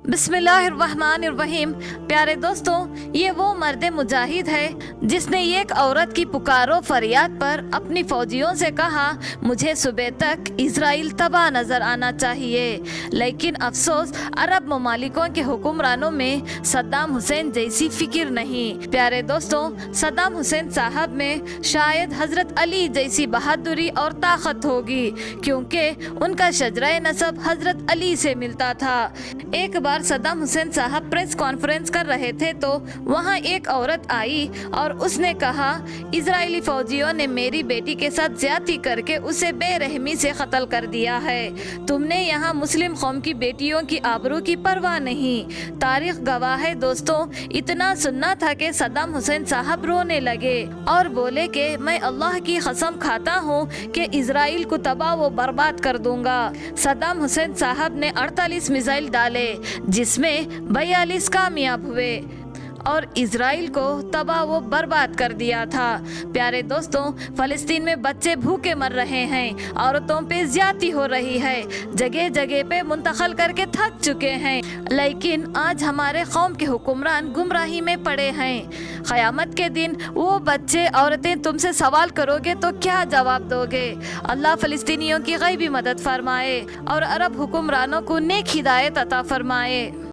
बिस्मिल्लाहिर्रहमानिर्रहीम। प्यारे दोस्तों, ये वो मर्द मुजाहिद है जिसने एक औरत की पुकारो फरियाद पर अपनी फौजियों से कहा, मुझे सुबह तक इजराइल तबाह नजर आना चाहिए। लेकिन अफसोस, अरब ममालिकों के हुक्मरानों में सद्दाम हुसैन जैसी फिक्र नहीं। प्यारे दोस्तों, सद्दाम हुसैन साहब में शायद हजरत अली जैसी बहादुरी और ताकत होगी, क्योंकि उनका शजरा नसब हजरत अली से मिलता था। एक बार सद्दाम हुसैन साहब प्रेस कॉन्फ्रेंस कर रहे थे तो वहाँ एक औरत आई और उसने कहा, इजरायली फौजियों ने मेरी बेटी के साथ ज्यादती करके उसे बेरहमी से कत्ल कर दिया है। तुमने यहाँ मुस्लिम कौम की बेटियों की आबरू की परवाह नहीं। तारीख गवाह है दोस्तों, इतना सुनना था कि सद्दाम हुसैन साहब रोने लगे और बोले कि मैं अल्लाह की कसम खाता हूँ कि इजराइल को तबाह व बर्बाद कर दूंगा। सद्दाम हुसैन साहब ने 48 मिसाइल डाले जिसमें 42 कामयाब हुए और इजराइल को तबाह व बर्बाद कर दिया था। प्यारे दोस्तों, फलस्तीन में बच्चे भूखे मर रहे हैं, औरतों पे ज्यादती हो रही है, जगह जगह पे मुंतकिल करके थक चुके हैं। लेकिन आज हमारे कौम के हुक्मरान गुमराही में पड़े हैं। क़यामत के दिन वो बच्चे औरतें तुमसे सवाल करोगे तो क्या जवाब दोगे? अल्लाह फलस्तीनियों की गैबी मदद फरमाए और अरब हुक्मरानों को नेक हिदायत अता फरमाए।